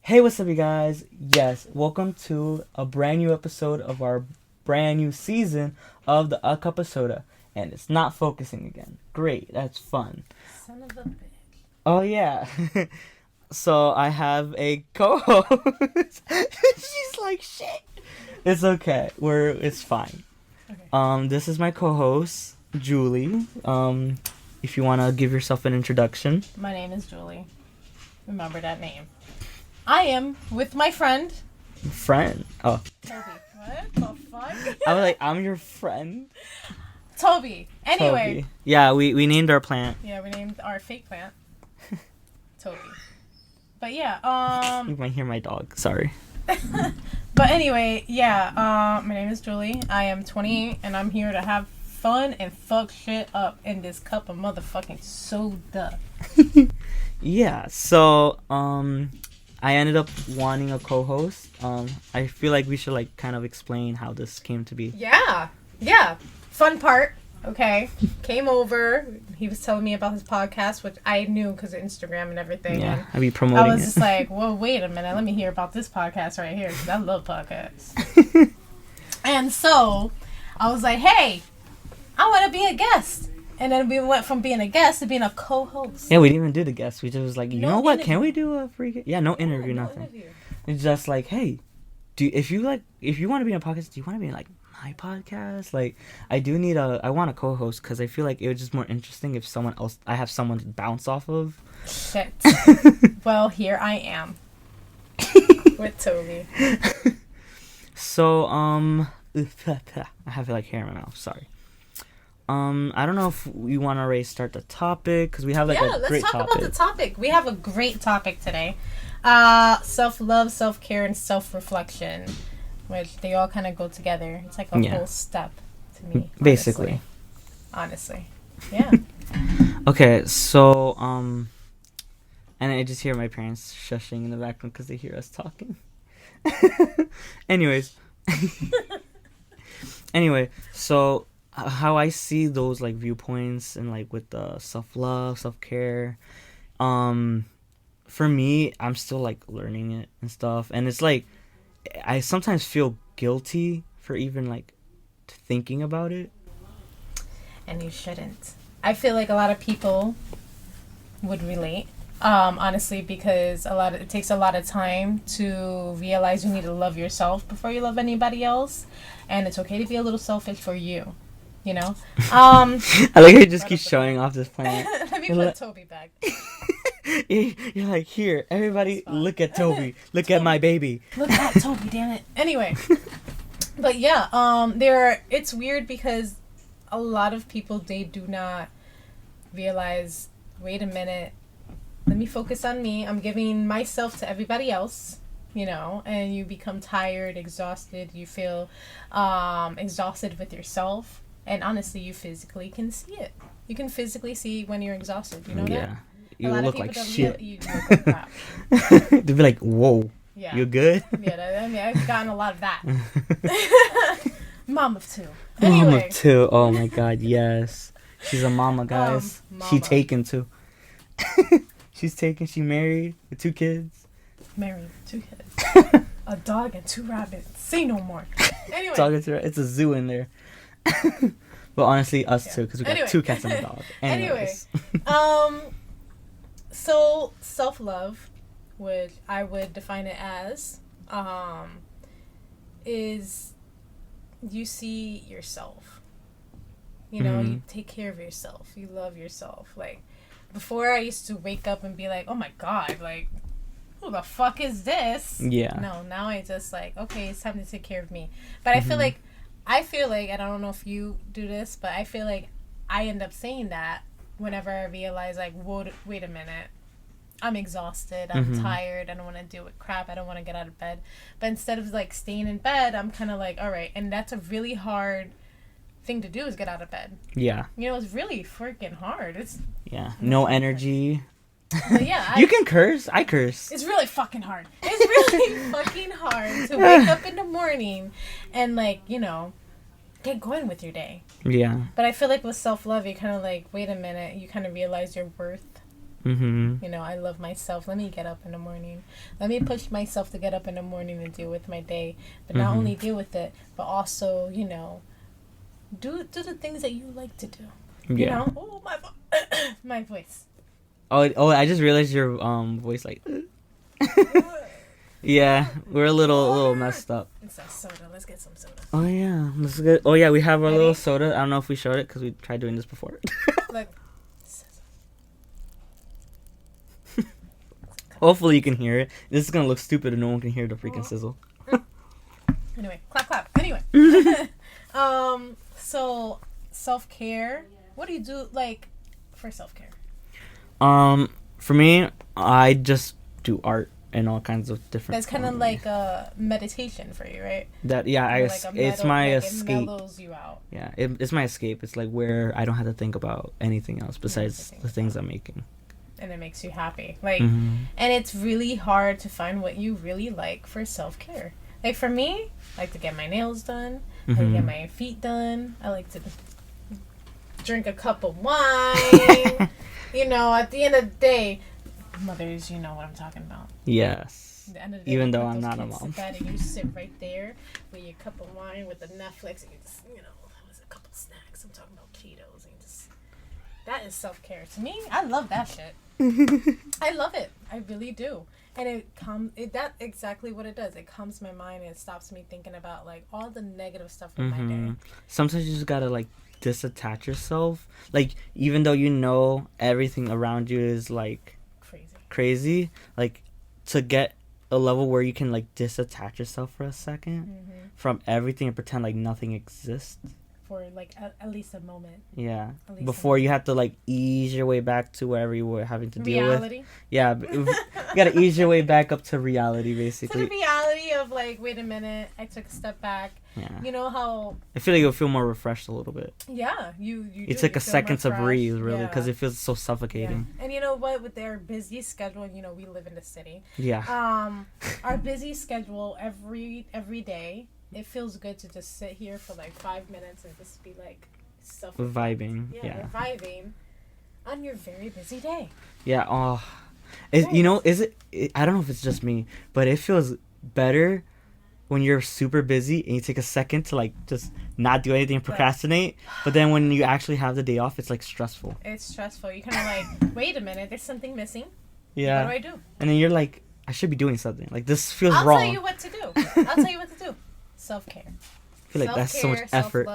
Hey, what's up, you guys? Yes, welcome to a brand new episode of our brand new season of the A Cup of Soda. And it's not focusing again. Great, that's fun. Son of a bitch. Oh, yeah. So I have a co-host. She's like, shit. It's okay. It's fine. Okay. This is my co-host, Julie. If you want to give yourself an introduction. My name is Julie. Remember that name. I am with my friend. Friend. Oh. Toby. What the fuck? I was like, I'm your friend. Toby. Anyway. Toby. Yeah, we named our plant. Yeah, we named our fake plant Toby. But yeah, You might hear my dog. Sorry. But anyway, yeah, my name is Julie. I am 28 and I'm here to have fun and fuck shit up in this cup of motherfucking soda. Yeah, so I ended up wanting a co-host. I feel like we should like kind of explain how this came to be. Yeah. Fun part. Okay. Came over. He was telling me about his podcast, which I knew because of Instagram and everything. Yeah, And I'd be promoting I was it. just like, well, wait a minute. Let me hear about this podcast right here because I love podcasts. And so I was like, hey, I want to be a guest. And then we went from being a guest to being a co-host. Yeah, we didn't even do the guest. We just was like, you No know what? interview. Can we do a free? Yeah, no interview, No nothing. interview. It's just like, hey, if you want to be in a podcast, do you want to be in like my podcast? Like, I want a co-host because I feel like it was just more interesting if I have someone to bounce off of. Shit. Well, here I am with Toby. So, I have like hair in my mouth. Sorry. I don't know if we want to already start the topic because we have like a great let's talk topic. about the topic. We have a great topic today. Self-love, self-care, and self-reflection, which they all kind of go together. It's like a whole step to me. Basically. Honestly. Yeah. Okay, so and I just hear my parents shushing in the background because they hear us talking. Anyways. Anyway, so how I see those like viewpoints and like with the self-love, self-care, for me, I'm still like learning it and stuff, and it's like I sometimes feel guilty for even like thinking about it. And you shouldn't. I feel like a lot of people would relate. Honestly, because it takes a lot of time to realize you need to love yourself before you love anybody else, and it's okay to be a little selfish for you. You know. I like how you just keep showing off this plant. Let me put Toby back. You're like, here, everybody, look at Toby. Look at my baby. Look at Toby, damn it. Anyway, but yeah, it's weird because a lot of people, they do not realize, wait a minute, let me focus on me. I'm giving myself to everybody else, you know, and you become tired, exhausted. You feel exhausted with yourself. And honestly, you physically can see it. You can physically see when you're exhausted. You know that? Yeah. You look like shit. You look like crap. They'd be like, whoa, Yeah. you good? Yeah, I've gotten a lot of that. Mom of two. Mom Anyway. of two. Oh my god, yes. She's a mama, guys. Mama. She taken too. She's taken. She married with 2 kids. Married, 2 kids. A dog and 2 rabbits. Say no more. Anyway. It's a zoo in there. But honestly, us too, because we got 2 cats and a dog. Anyways. So self-love, which I would define it as, is you see yourself. You know, you take care of yourself. You love yourself. Like, before I used to wake up and be like, oh my god, like, who the fuck is this? Yeah. No, now I just like, okay, it's time to take care of me. But I feel like, and I don't know if you do this, but I feel like I end up saying that whenever I realize, like, wait a minute. I'm exhausted. I'm tired. I don't want to deal with crap. I don't want to get out of bed. But instead of, like, staying in bed, I'm kind of like, all right. And that's a really hard thing to do, is get out of bed. Yeah. You know, it's really freaking hard. No energy. But yeah. You can curse. I curse. It's really fucking hard. It's really fucking hard to wake up in the morning and, like, you know, get going with your day. Yeah. But I feel like with self-love, you kind of like, wait a minute. You kind of realize your worth. Mm-hmm. You know, I love myself. Let me get up in the morning. Let me push myself to get up in the morning and deal with my day. But not only deal with it, but also, you know, do the things that you like to do. You know? Oh, my voice. Oh, I just realized your voice like. Yeah, we're a little messed up. It's that soda. Let's get some soda. Oh yeah, let's get. Oh yeah, we have our Ready? little soda. I don't know if we showed it because we tried doing this before. Look. Hopefully you can hear it. This is gonna look stupid and no one can hear the freaking sizzle. Anyway, clap. Anyway, so self-care. What do you do like for self-care? For me, I just do art and all kinds of different. That's kind of like a meditation for you, right? That it's my escape. It mellows you out. Yeah, it's my escape. It's like where I don't have to think about anything else besides the things I'm making. And it makes you happy, like, and it's really hard to find what you really like for self-care. Like for me, I like to get my nails done. I like to get my feet done. I like to drink a cup of wine. You know, at the end of the day, mothers, you know what I'm talking about. Yes. At the end of the day, even though I'm not a mom. Sit down and you sit right there with your cup of wine with the Netflix, and you just, you know, that was a couple snacks. I'm talking about Cheetos, and you just, that is self-care to me. I love that shit. I love it. I really do. And that's exactly what it does. It calms my mind and it stops me thinking about like all the negative stuff in my day. Sometimes you just gotta like disattach yourself. Like even though you know everything around you is like crazy, like to get a level where you can like disattach yourself for a second from everything and pretend like nothing exists. For like at least a moment. Yeah. Before you have to like ease your way back to wherever you were having to deal with. Yeah. You gotta ease your way back up to reality, basically. To the reality of like, wait a minute, I took a step back. Yeah. You know how. I feel like you'll feel more refreshed a little bit. Yeah, you. It's like a second to breathe, really, because it feels so suffocating. Yeah. And you know what? With their busy schedule, you know, we live in the city. Yeah. Our busy schedule every day. It feels good to just sit here for like 5 minutes and just be like vibing. Yeah, vibing on your very busy day. Yeah. Oh, you know, I don't know if it's just me, but it feels better when you're super busy and you take a second to like just not do anything and procrastinate. But then when you actually have the day off, it's like stressful. It's stressful. You're kind of like, wait a minute, there's something missing. Yeah. What do I do? And then you're like, I should be doing something. Like this feels wrong. I'll tell you what to do. Self-care. I feel like that's so much effort.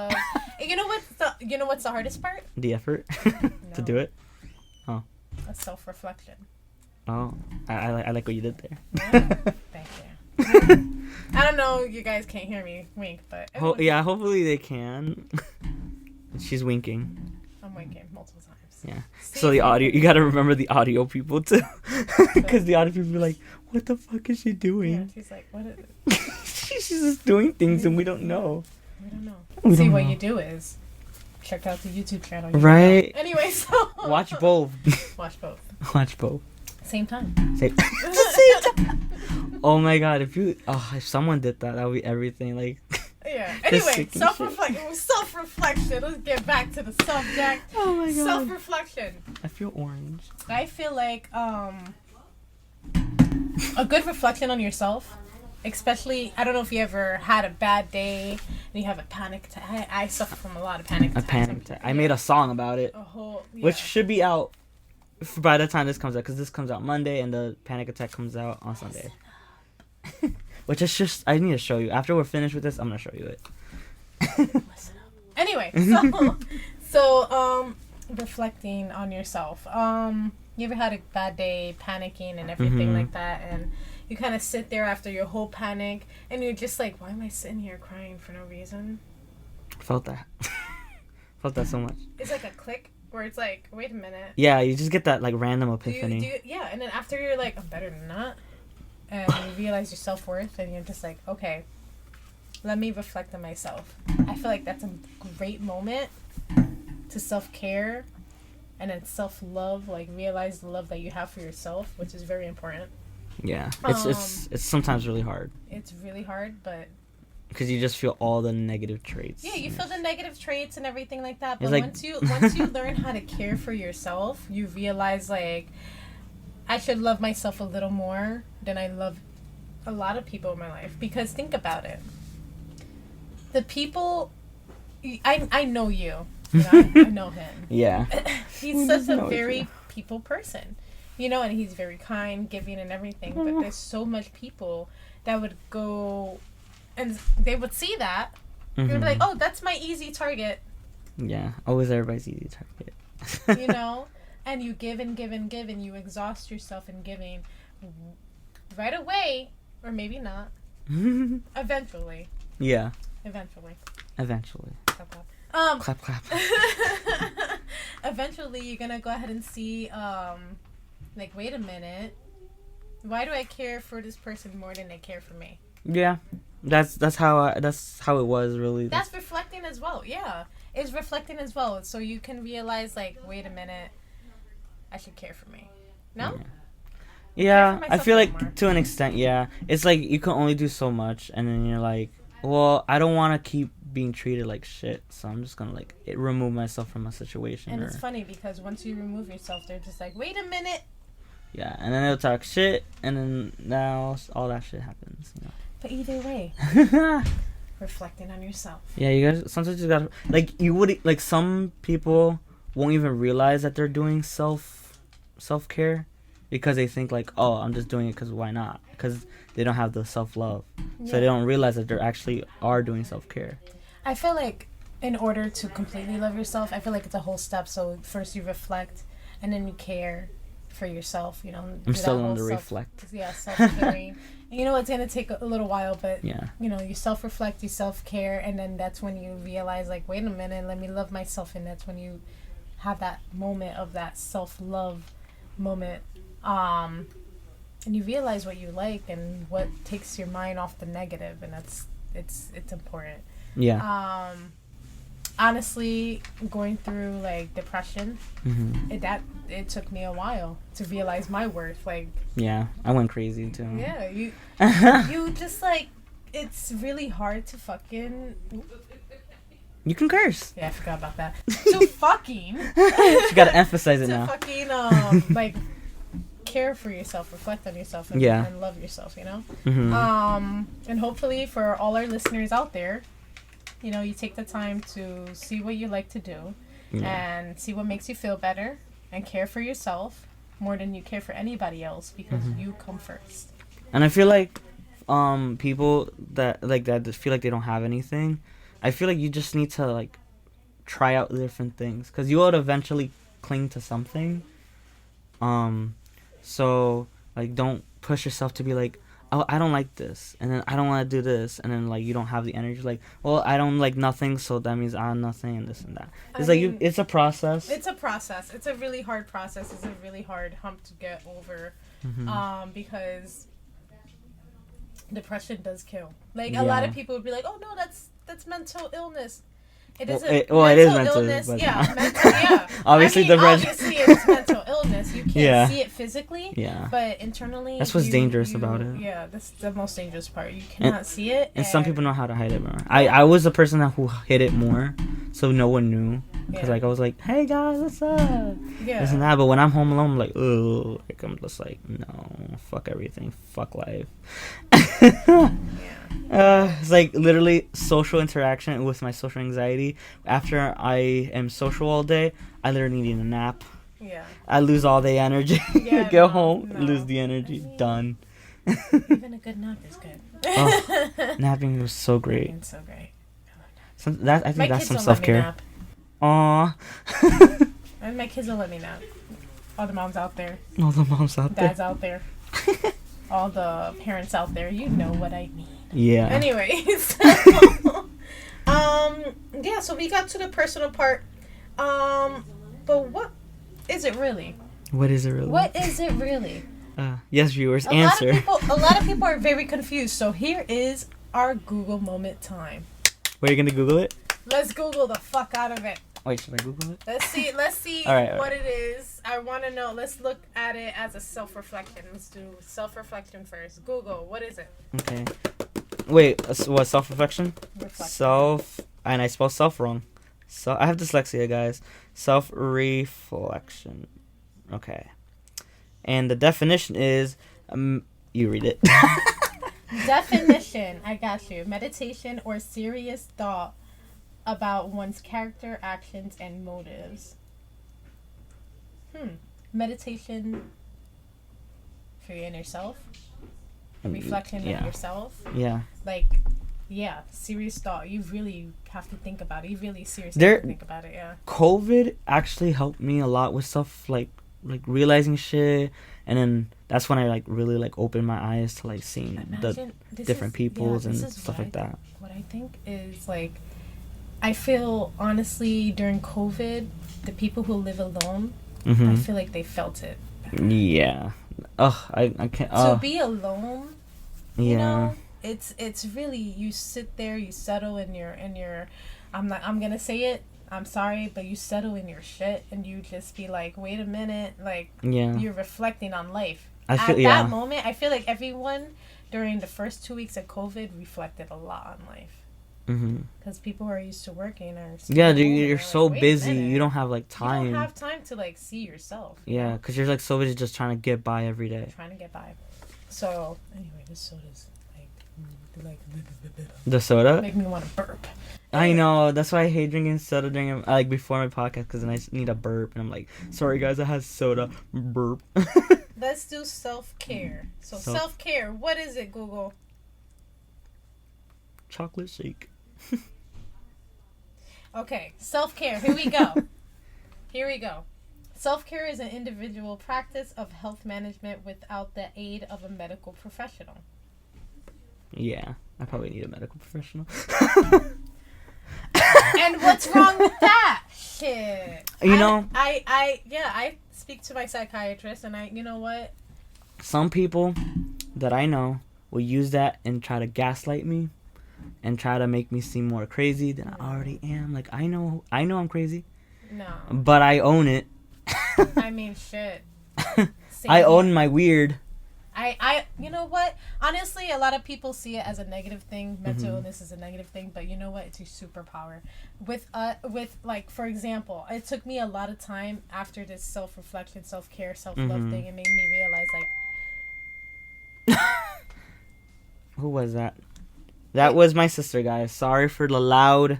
You know what's the hardest part? The effort to do it. Oh. A self-reflection. Oh, I like what you did there. Yeah. Thank you. I don't know. You guys can't hear me wink, but hopefully they can. She's winking. I'm winking multiple times. Yeah. So the audio, you gotta remember the audio people too, because the audio people are like, "What the fuck is she doing?" Yeah, she's like, "What is it?" She's just doing things and we don't know. What you do is check out the YouTube channel. Right. Anyway, so watch both. Watch both. Same time. Same time. Oh my god! If someone did that would be everything. Like. Yeah. Anyway, self-reflection. Let's get back to the subject. Oh my god. Self-reflection. I feel orange. I feel like a good reflection on yourself. Especially, I don't know if you ever had a bad day and you have a panic attack. I suffer from a lot of panic attacks. A panic attack. I made a song about it, which should be out by the time this comes out, because this comes out Monday and the panic attack comes out on Sunday. Which is just, I need to show you. After we're finished with this, I'm going to show you it. Listen up. Anyway, so reflecting on yourself. You ever had a bad day, panicking and everything like that, and you kind of sit there after your whole panic, and you're just like, why am I sitting here crying for no reason? Felt that. Felt that so much. It's like a click where it's like, wait a minute. Yeah, you just get that like random epiphany. And then after you're like, I'm better than that, and you realize your self-worth, and you're just like, okay, let me reflect on myself. I feel like that's a great moment to self-care and then self-love, like realize the love that you have for yourself, which is very important. Yeah, it's sometimes really hard. It's really hard, but because you just feel all the negative traits. Yeah, you feel the negative traits and everything like that. But like, once you learn how to care for yourself, you realize like I should love myself a little more than I love a lot of people in my life. Because think about it. The people, I know you. You know, I know him. Yeah. He's such a very people person. You know, and he's very kind, giving, and everything. But there's so much people that would go, and they would see that. They'd be like, oh, that's my easy target. Yeah. Always everybody's easy target. You know? And you give and give and give, and you exhaust yourself in giving right away, or maybe not. Eventually. Yeah. Eventually. Clap, clap. Eventually, you're gonna go ahead and see, like, wait a minute. Why do I care for this person more than they care for me? Yeah. That's how it was, really. That's reflecting as well. Yeah. It's reflecting as well. So you can realize, like, wait a minute. I should care for me. No? Yeah, I feel like to an extent, yeah. It's like you can only do so much, and then you're like, well, I don't want to keep being treated like shit, so I'm just gonna like remove myself from a situation. And it's funny because once you remove yourself, they're just like, wait a minute. Yeah, and then they'll talk shit, and then now all that shit happens. You know. But either way, reflecting on yourself. Yeah, you guys. Sometimes you gotta like you would like some people won't even realize that they're doing self-care because they think like, oh, I'm just doing it because why not? Because they don't have the self-love. Yeah. So they don't realize that they actually are doing self-care. I feel like in order to completely love yourself, I feel like it's a whole step. So first you reflect and then you care for yourself, you know. I'm still on the reflect. Yeah, self-caring. You know, it's going to take a little while, but, yeah. You know, you self-reflect, you self-care, and then that's when you realize, like, wait a minute, let me love myself, and that's when you have that moment of that self-love moment, and you realize what you like and what takes your mind off the negative, and it's important. Yeah. Honestly, going through like depression, it took me a while to realize my worth. Like, yeah, I went crazy too. Yeah, you just like, it's really hard to fucking. You can curse. Yeah, I forgot about that. To fucking. You gotta emphasize it now. To fucking like care for yourself, reflect on yourself, and love yourself. You know. And hopefully for all our listeners out there, you know, you take the time to see what you like to do, and see what makes you feel better, and care for yourself more than you care for anybody else because you come first. And I feel like people that feel like they don't have anything, I feel like you just need to like try out different things because you would eventually cling to something. So like don't push yourself to be like, oh, I don't like this, and then I don't want to do this, and then like you don't have the energy. Like, well, I don't like nothing, so that means I'm nothing, and this and that. It's it's a process. It's a process. It's a really hard process. It's a really hard hump to get over, because depression does kill. Like a lot of people would be like, oh no, that's mental illness. It isn't. It is mental illness. But obviously, obviously it's mental illness. You can't see it physically. Yeah. But internally, that's what's dangerous about it. Yeah, that's the most dangerous part. You cannot see it. And some people know how to hide it more. I was the person who hid it more, so no one knew. Because like I was like, hey guys, what's up? Yeah. This and that. But when I'm home alone, I'm like, oh, like I'm just like, no, fuck everything, fuck life. It's like literally social interaction with my social anxiety. After I am social all day, I literally need a nap. Yeah. I lose all the energy. Go home, lose the energy. Done. Even a good nap is good. Oh, napping was so great. It's so great. I love that. I think that's some self-care. Aww. And my kids don't let me nap. All the moms out there. All the moms out there. Dads out there. All the parents out there. You know what I mean. Yeah. Anyways. Yeah, so we got to the personal part. But what is it really? What is it really? What is it really? Yes, viewers, answer. A lot of people are very confused. So here is our Google moment time. Were you gonna Google it? Let's Google the fuck out of it. Wait, should I Google it? Let's see what it is. I want to know. Let's look at it as a self-reflection. Let's do self-reflection first. Google, what is it? Okay. Wait, what, self-reflection? And I spelled self wrong. So I have dyslexia, guys. Self-reflection. Okay. And the definition is, you read it. Definition, I got you. Meditation or serious thought about one's character, actions, and motives. Meditation for your inner self. Reflection on yourself. Yeah. Like, yeah, serious thought. You really have to think about it. You really seriously have to think about it, yeah. COVID actually helped me a lot with stuff like realizing shit, and then that's when I like really like opened my eyes to like seeing the different peoples and stuff like that. What I think is like, I feel honestly during COVID, the people who live alone, I feel like they felt it better. Yeah. I can't. To be alone, you know, it's really, you sit there, you settle in your I'm gonna say it, I'm sorry, but you settle in your shit and you just be like, wait a minute, like, you're reflecting on life. At that moment, I feel like everyone during the first 2 weeks of COVID reflected a lot on life. Because people who are used to working are you're so like, busy, you don't have like time. You don't have time to like see yourself. Yeah, because you're like so busy just trying to get by every day. So anyway, this soda's like the soda make me want to burp. I know, that's why I hate drinking soda during like before my podcast, because then I need a burp and I'm like, sorry guys, I had soda. Burp. Let's do self-care. So self-care, what is it, Google? Chocolate shake. Okay, self-care. Here we go. Self-care is an individual practice of health management without the aid of a medical professional. Yeah, I probably need a medical professional. And what's wrong with that? Shit. You know, I speak to my psychiatrist, and you know what? Some people that I know will use that and try to gaslight me and try to make me seem more crazy than I already am. Like, I know I'm crazy. No. But I own it. I mean, shit. I own my weird. I you know what? Honestly, a lot of people see it as a negative thing. Mental illness is a negative thing, but you know what? It's a superpower. With like, for example, it took me a lot of time after this self-reflection, self-care, self-love thing. It made me realize, like, who was that? That was my sister, guys. Sorry for the loud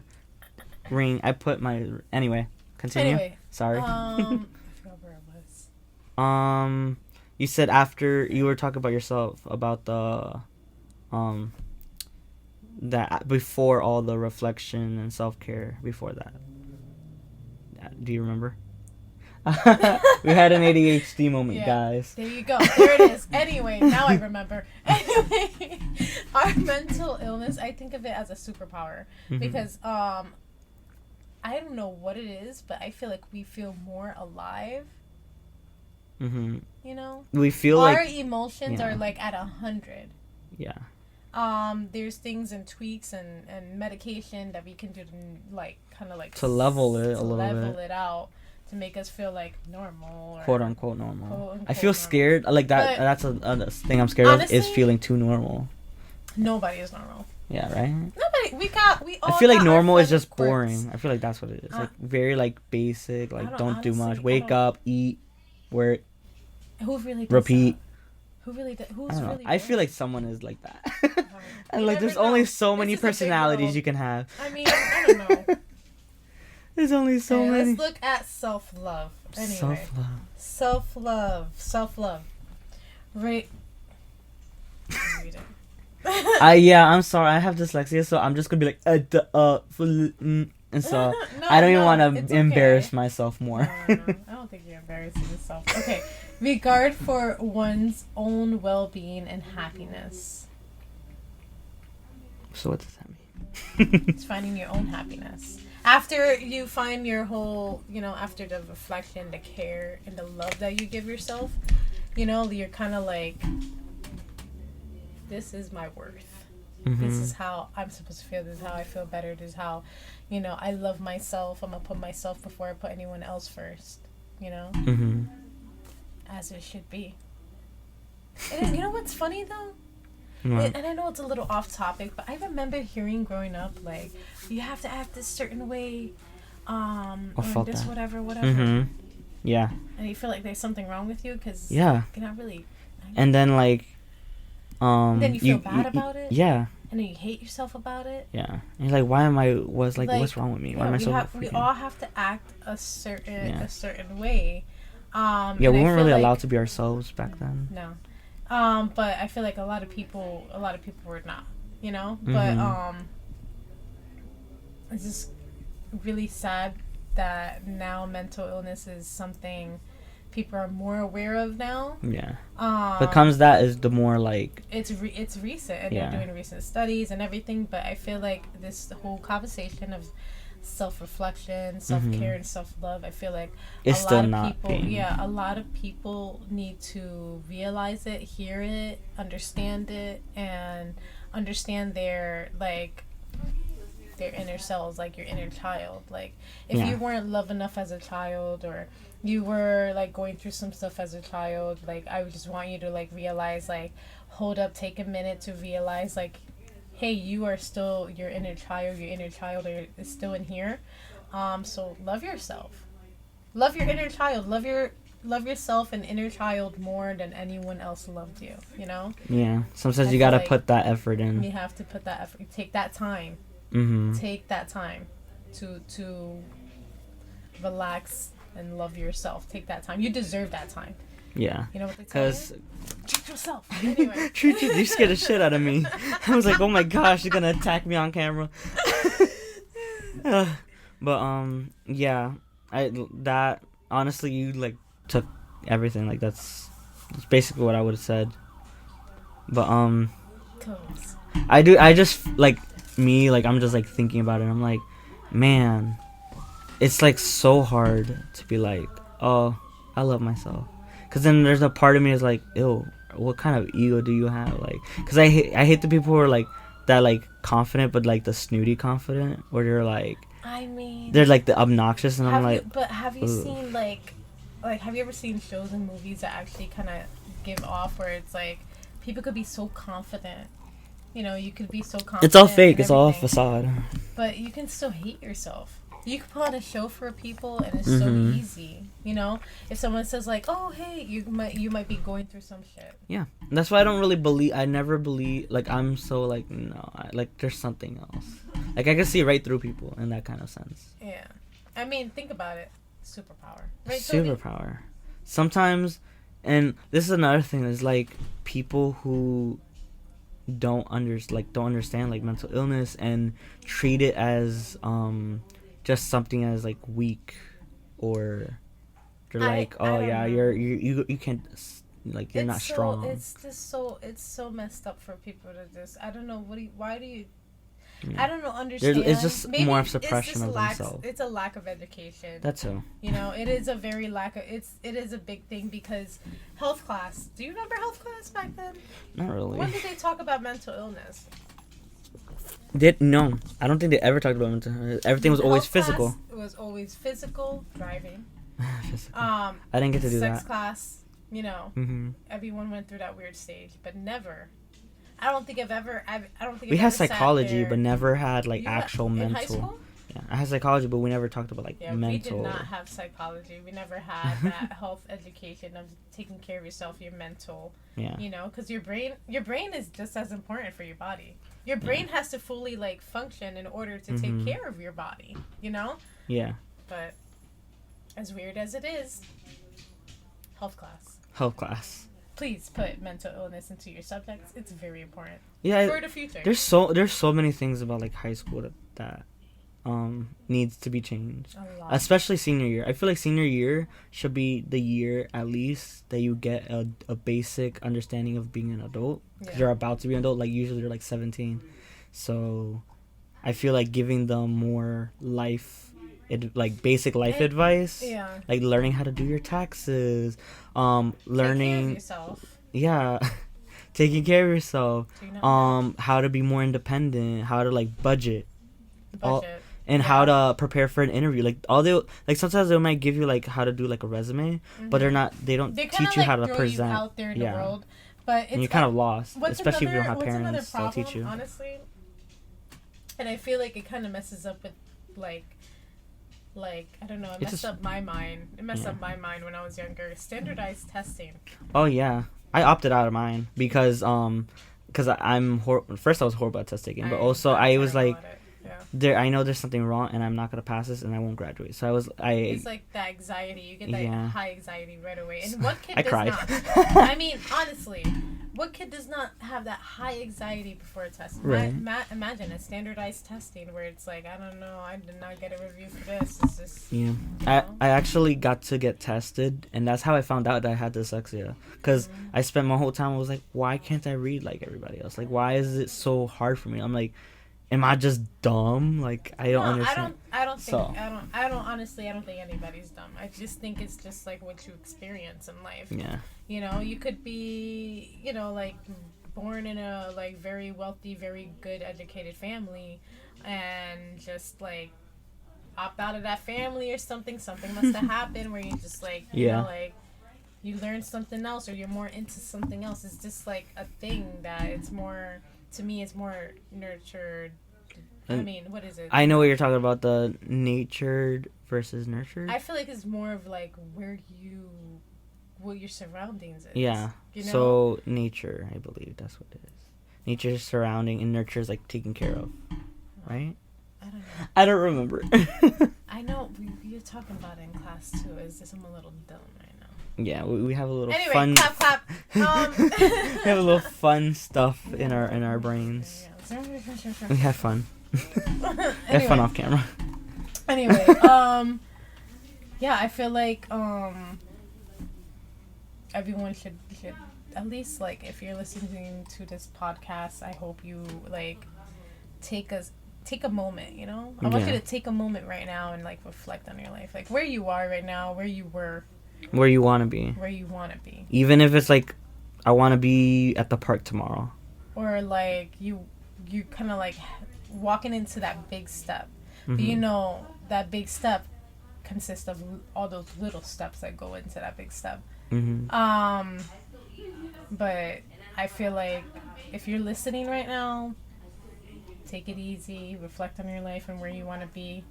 ring. I put my anyway. Continue. Sorry. I forgot where it was. You said after you were talking about yourself about the that before all the reflection and self-care before that. Do you remember? We had an ADHD moment, guys. There you go. There it is. Anyway, now I remember. Anyway, our mental illness, I think of it as a superpower because I don't know what it is, but I feel like we feel more alive. You know, we feel our like emotions are like at 100. Yeah. There's things and tweaks and medication that we can do to like kind of like to level it a little bit, level it out to make us feel like normal, or quote unquote normal. Quote, unquote, I feel scared like that. But that's a thing I'm scared honestly, of is feeling too normal. Nobody is normal. Yeah, right. Nobody. We all. I feel like normal is just quirks. boring. I feel like that's what it is. Like very like basic. Like don't do much. Wake up, eat, work. Who really does repeat. That? Who really does? Who's I don't know. really? I feel like someone is like that. And like, there's only so many personalities you can have. I mean, I don't know. There's only so many. Let's look at self-love. Anyway, self-love. Right. Yeah, I'm sorry. I have dyslexia, so I'm just gonna be like and so I don't even want to embarrass myself more. No. I don't think you're embarrassing yourself. Okay. Regard for one's own well-being and happiness. So what does that mean? It's finding your own happiness. After you find your whole, after the reflection, the care, and the love that you give yourself, you're kind of like, this is my worth. This is how I'm supposed to feel. This is how I feel better. This is how, I love myself. I'm going to put myself before I put anyone else first, As it should be. And you know what's funny, though? And I know it's a little off topic, but I remember hearing growing up, like, you have to act this certain way, or this, whatever. Yeah. And you feel like there's something wrong with you because Yeah. you're not really. And then like, Then you feel bad about it. Yeah. And then you hate yourself about it. Yeah. And you're like, why am I? What's wrong with me? Why am I so? We all have to act a certain way. Yeah, we weren't really allowed to be ourselves back then. No. But I feel like a lot of people were not. You know. Mm-hmm. But it's just really sad that now mental illness is something people are more aware of now. Yeah. Becomes that is the more like it's recent, and they're doing recent studies and everything. But I feel like this whole conversation of self-reflection, self-care, and self-love, I feel like it's a lot of people need to realize it, hear it, understand it, and understand their inner selves, like your inner child. Like if you weren't loved enough as a child, or you were like going through some stuff as a child, like I would just want you to like realize, like hold up, take a minute to realize, like, hey, you are still your inner child is still in here. So love yourself, love your inner child, love yourself and inner child more than anyone else loved you, you know. Yeah, sometimes you gotta put that effort in. You have to put that effort, take that time. Take that time to relax and love yourself. Take that time. You deserve that time. Yeah. You know what they tell you? Treat yourself. Anyway. You scared the shit out of me. I was like, oh my gosh, she's gonna attack me on camera. But yeah, that honestly, you like took everything. Like that's basically what I would have said. But I just like. Me, like I'm just like thinking about it, I'm like, man, it's like so hard to be like, oh, I love myself, because then there's a part of me is like, ew, what kind of ego do you have? Like, because I hate the people who are like that, like confident but like the snooty confident, where they're like, I mean, they're like the obnoxious, and I'm like, but have you seen like have you ever seen shows and movies that actually kind of give off where it's like people could be so confident. You know, you could be so confident. It's all fake. It's all facade. But you can still hate yourself. You can put on a show for people, and it's so easy. You know, if someone says like, "Oh, hey, you might be going through some shit." Yeah, that's why I don't really believe. I never believe. Like I'm so like no. Like there's something else. Like I can see right through people in that kind of sense. Yeah, I mean, think about it. Superpower. Right? Superpower. Sometimes, and this is another thing. Is like people who don't understand like mental illness and treat it as just something as like weak, or they're like, oh yeah, you can't, like you're not strong. It's so messed up for people to just, I don't know, why do you I don't know, understand. It's just maybe more of suppression of themselves. It's a lack of education. That's so. You know, it is a very it is a big thing, because health class. Do you remember health class back then? Not really. When did they talk about mental illness? No, I don't think they ever talked about mental illness. Everything was always physical. It was always physical, driving. Physical. I didn't get to do that. Sex class, you know. Everyone went through that weird stage, but never. I don't think I've ever. We had psychology, but never had like actual mental. In high school? Yeah, I had psychology, but we never talked about like mental. We did not have psychology. We never had that health education of taking care of yourself, your mental. Yeah. You know, because your brain is just as important for your body. Your brain has to fully like function in order to take care of your body. You know. Yeah. But as weird as it is, health class. Health class. Please put mental illness into your subjects. It's very important. Yeah. For the future. There's so many things about like high school that needs to be changed. A lot. Especially senior year. I feel like senior year should be the year at least that you get a basic understanding of being an adult. Yeah. You're about to be an adult. Like usually they're like 17. So I feel like giving them more basic life advice. Yeah. Like learning how to do your taxes. Learning. Take care of yourself. Yeah. Taking care of yourself. How to be more independent. How to like budget. And how to prepare for an interview. Like sometimes they might give you like how to do like a resume, but they don't teach you how to present. You out there in the world, but it's, and you're kind of lost, especially if you don't have parents that'll teach you. Honestly, and I feel like it kind of messes up with like like, I don't know, it It's messed just- up my mind. It messed Yeah. up my mind when I was younger. Standardized testing. Oh yeah, I opted out of mine because first I was horrible at test taking, but also I was terrible like, at it. Yeah. I know there's something wrong and I'm not gonna pass this and I won't graduate. So It's like that anxiety. You get that Yeah. high anxiety right away. And what kid I does cried. not? I mean, honestly, what kid does not have that high anxiety before a test? Right. Imagine a standardized testing where it's like, I don't know, I did not get a review for this. It's just, yeah. you I know? actually got to get tested and that's how I found out that I had dyslexia. Because I spent my whole time I was like, why can't I read like everybody else? Like, why is it so hard for me? I'm like, am I just dumb? Like, I don't understand. I don't think So. I don't honestly I don't think anybody's dumb. I just think it's just like what you experience in life. Yeah. You know, you could be, you know, like born in a like very wealthy, very good educated family and just like opt out of that family or something. Something must have happened where you just like, you know, like you learn something else or you're more into something else. It's just like a thing that it's more, to me, it's more nurtured. I mean, what is it? I know what you're talking about, the natured versus nurtured. I feel like it's more of like what your surroundings is. Yeah. You know? So nature, I believe that's what it is. Nature's surrounding and nurture is like taken care of, right? I don't know. I don't remember. I know we were talking about it in class too. It's just I'm a little dumb right now. Yeah, we have a little Anyway, fun. clap. We have a little fun stuff in our brains. We have fun. We have fun off camera. Anyway, yeah, I feel like everyone should at least, like, if you're listening to this podcast, I hope you like take a moment, you know? I want you to take a moment right now and like reflect on your life. Like where you are right now, where you were. Where you want to be. Where you want to be. Even if it's like, I want to be at the park tomorrow. Or like you kind of like walking into that big step. Mm-hmm. But you know, that big step consists of all those little steps that go into that big step. Mm-hmm. But I feel like if you're listening right now, take it easy, reflect on your life and where you want to be,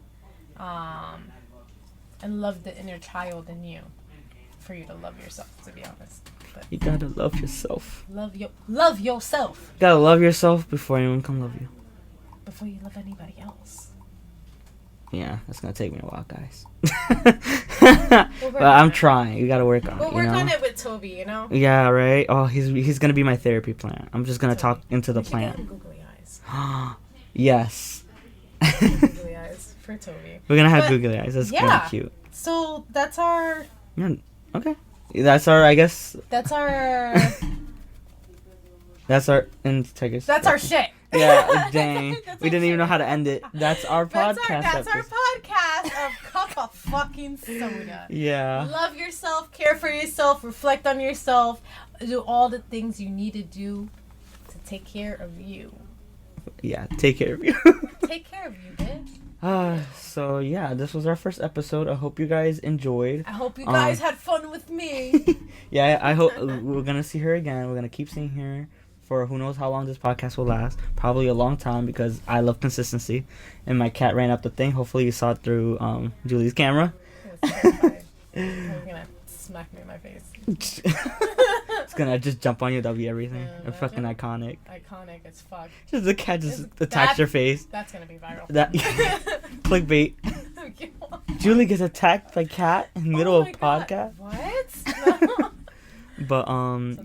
and love the inner child in you for you to love yourself, to be honest. But You gotta love yourself. love yourself You gotta love yourself before anyone can love you. before you love anybody else. Yeah, that's gonna take me a while, guys. We'll But I'm trying. You gotta work on We'll it. work you know? on it with Toby, you know? Yeah, right. Oh, he's gonna be my therapy plant. I'm just gonna talk into the We should get him plant. googly eyes. Yes. Googly eyes for Toby. We're gonna have But, googly eyes. That's yeah. gonna be cute. So that's our Yeah, okay. That's our. I guess that's our that's our. And take us. that's our shit. Yeah, dang. That's We our didn't even shit. know how to end it. That's our podcast. That's our episode. podcast of Cup of Fucking Soda. Yeah. Love yourself, care for yourself, reflect on yourself, do all the things you need to do to take care of you. Yeah. Take care of you. Take care of you, bitch. So yeah, this was our first episode. I hope you guys enjoyed. I hope you guys had fun with me. Yeah, I hope we're gonna see her again. We're gonna keep seeing her for who knows how long this podcast will last. Probably a long time because I love consistency. And my cat ran up the thing. Hopefully you saw it through Julie's camera. It was terrifying. You're gonna smack me in my face. It's gonna just jump on you. That'll be everything. Yeah, Fucking iconic. Iconic as fuck. Just the cat just Is attacks that- your face. That's gonna be viral. That clickbait. Julie gets attacked by cat in the middle Oh of my God. podcast. What? But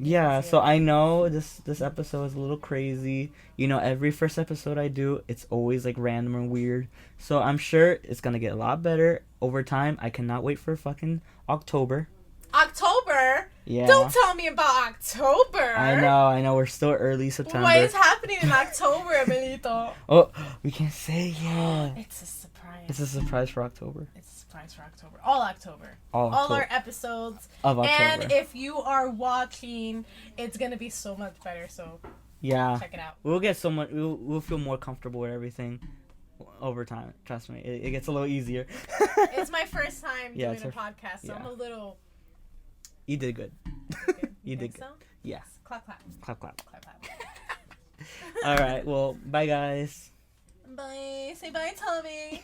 yeah, crazy so about I know this episode is a little crazy. You know, every first episode I do, it's always like random and weird. So I'm sure it's gonna get a lot better over time. I cannot wait for fucking October. October? Yeah. Don't tell me about October. I know. We're still early September. What is happening in October, Benito? Oh, we can't say yet. It's a surprise. It's a surprise for October. It's a surprise for October. All October. All October. our episodes. Of October. And if you are watching, it's going to be so much better. So Yeah. check it out. We'll get so much. We'll feel more comfortable with everything over time. Trust me, it gets a little easier. It's my first time Yeah, doing it's a podcast, so yeah. I'm a little... You did good. You did think good. so? Yeah. Clap, clap. Clap, clap. Clap, clap. All right. Well, bye, guys. Bye. Say bye, Tommy.